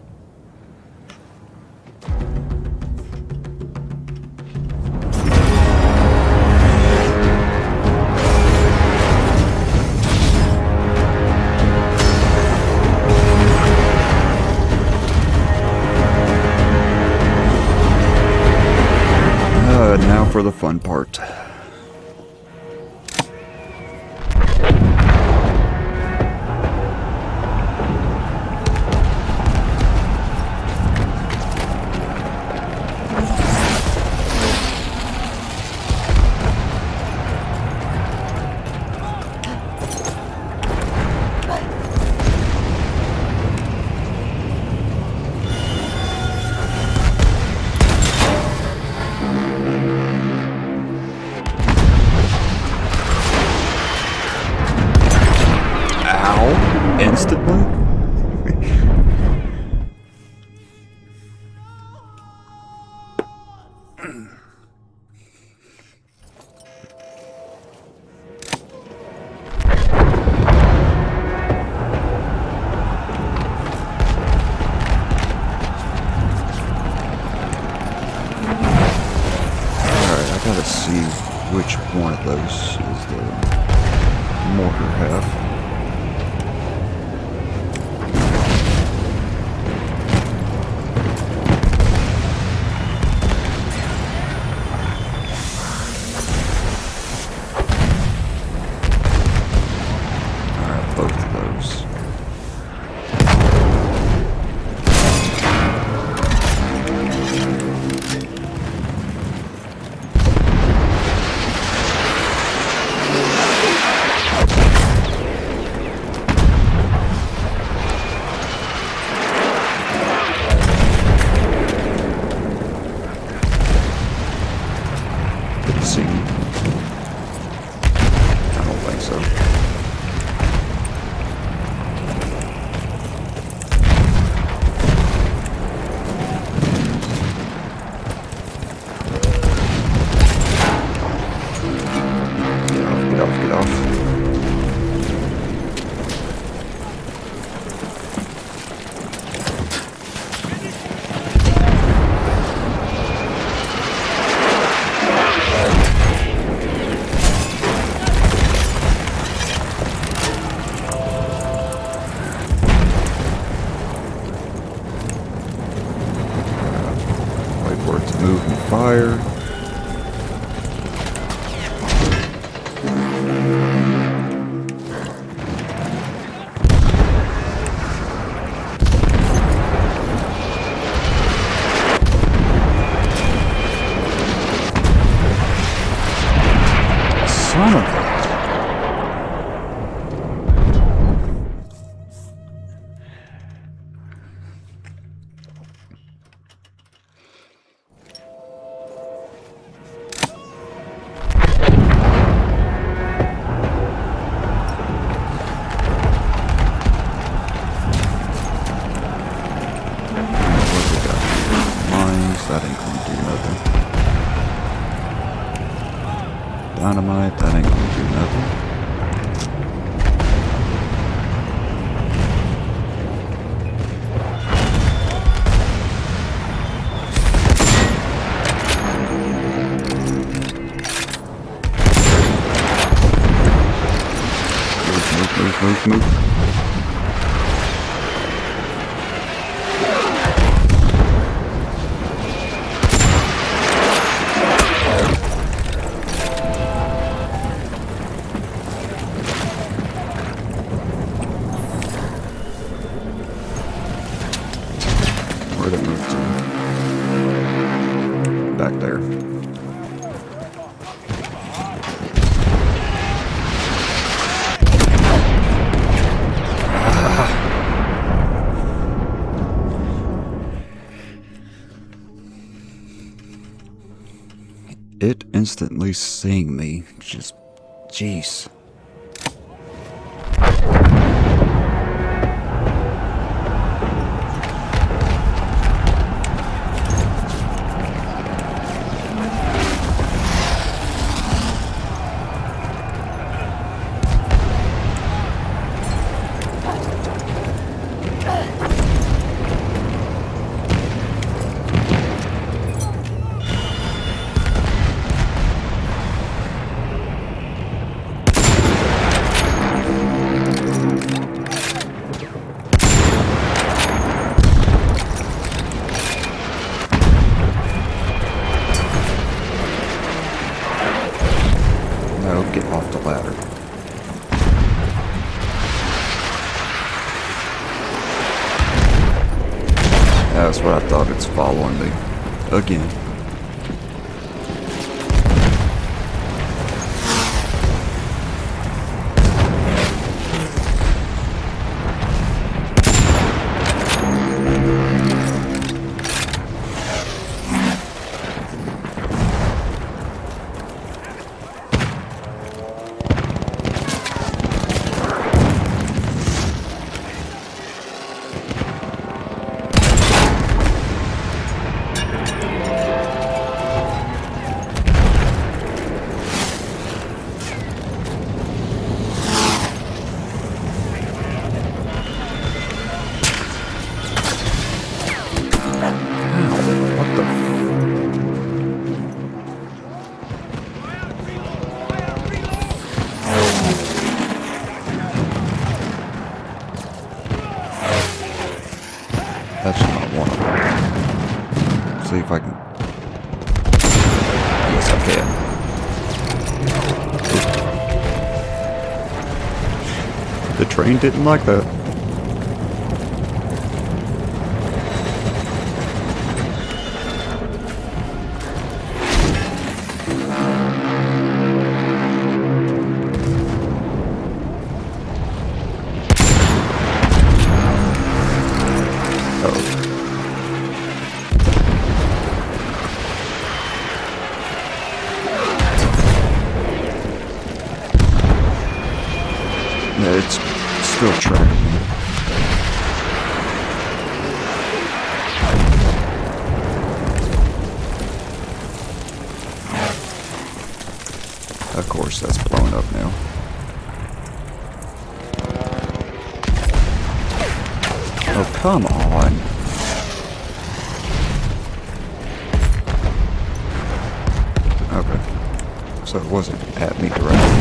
Now for the fun part. Ow! Instantly? Alright, I gotta see which one of those is the mortar half. Both of those. Did he see me? I don't think so. Get off, get off. Wait for it to move and fire. Son of a... Alright, that ain't gonna do nothing. Move. Where'd it move to? Back there. It instantly seeing me, just, jeez. No, get off the ladder. That's what I thought, it's following me. Again. That's not one of them. See if I can. Yes, I can. The train didn't like that. Yeah, it's still tracking me. Of course, that's blown up now. Oh, come on. Okay. So it wasn't at me directly.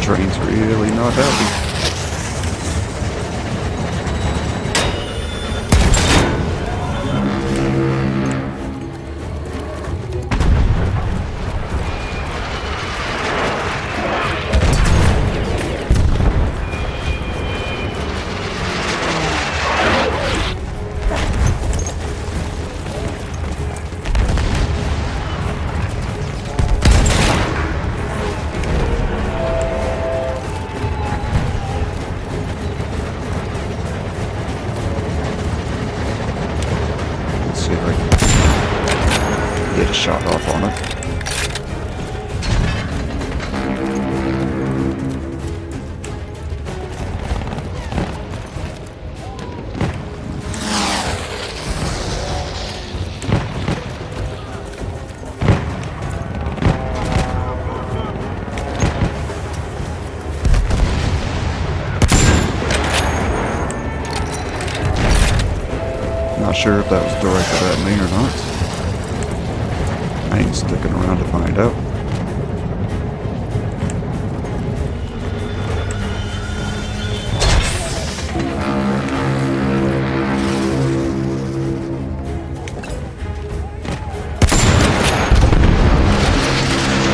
train's really not happy. See if I can get a shot off on it. Not sure if that was directed at me or not. I ain't sticking around to find out.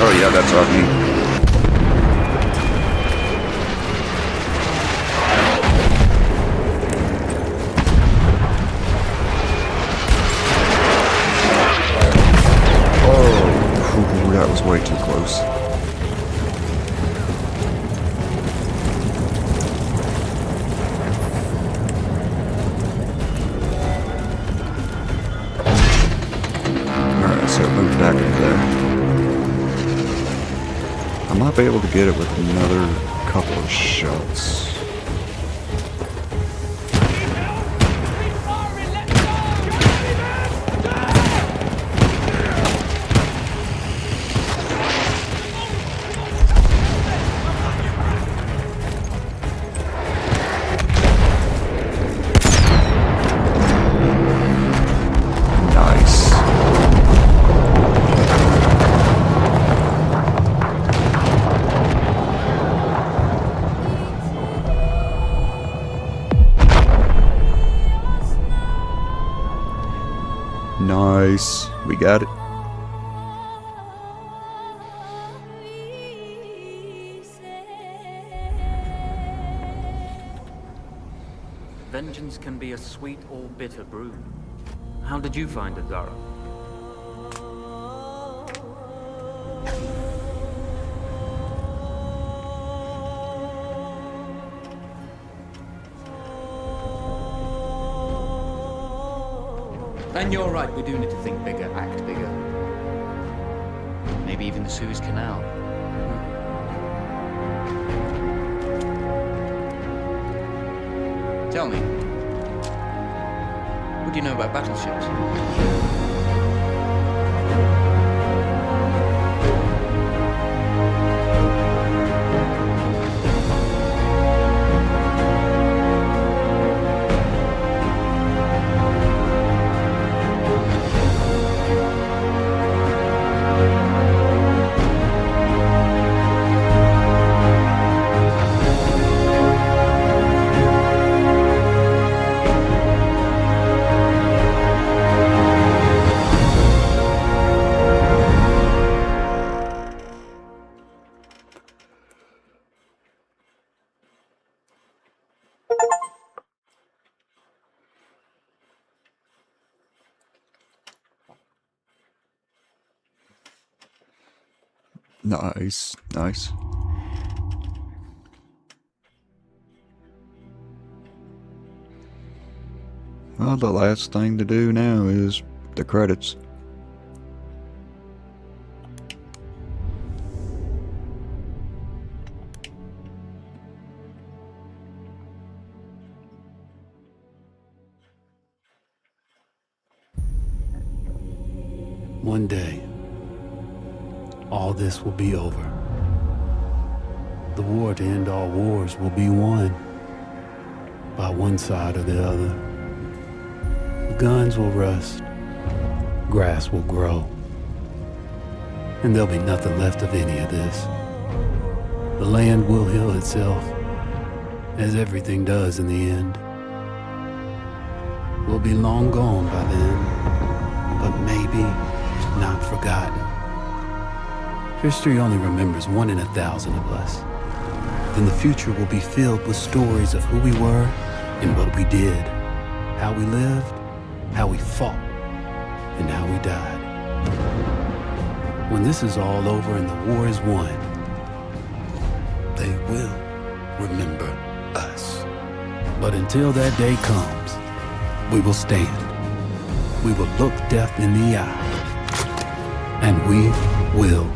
Oh yeah, that's on me. That was way too close. Alright, so move back into there. I might be able to get it with another couple of shots. Nice. We got it. Vengeance can be a sweet or bitter brew. How did you find it, Zara? And you're right, we do need to think bigger, act bigger. Maybe even the Suez Canal. Tell me, what do you know about battleships? Nice, nice. Well, the last thing to do now is the credits. One day, all this will be over. The war to end all wars will be won by one side or the other. The guns will rust, grass will grow, and there'll be nothing left of any of this. The land will heal itself, as everything does in the end. We'll be long gone by then, but maybe not forgotten. History only remembers 1 in 1,000 of us. Then the future will be filled with stories of who we were and what we did, how we lived, how we fought, and how we died. When this is all over and the war is won, they will remember us. But until that day comes, we will stand. We will look death in the eye. And we will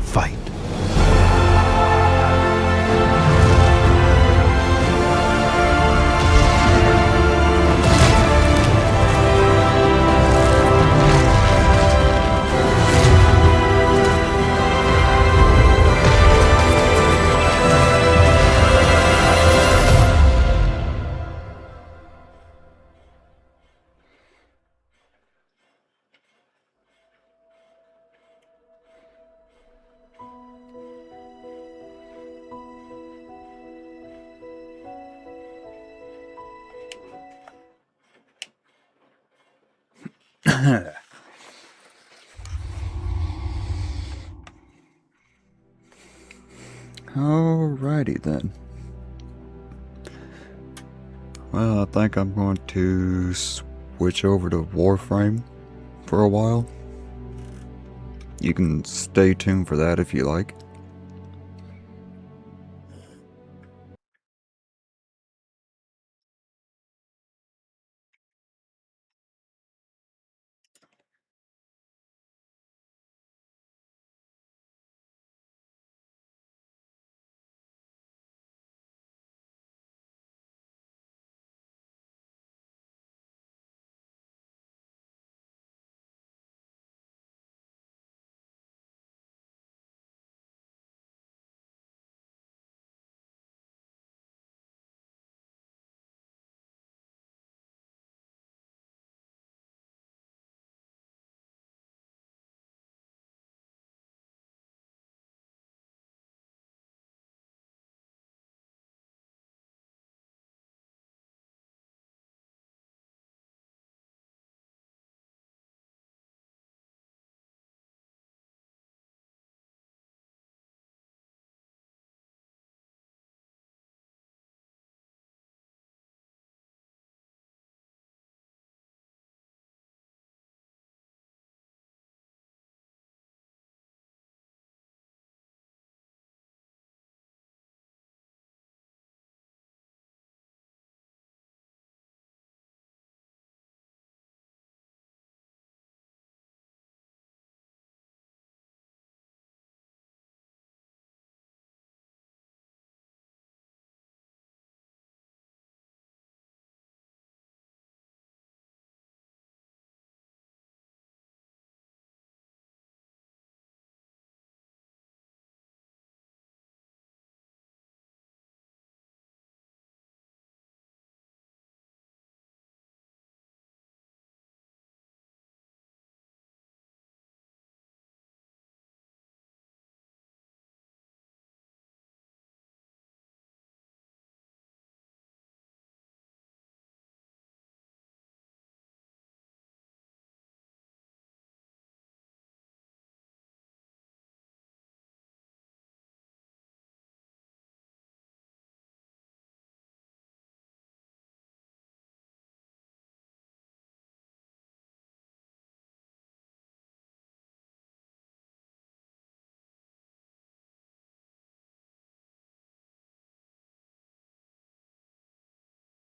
fight. Alrighty then. Well, I think I'm going to switch over to Warframe for a while. You can stay tuned for that if you like.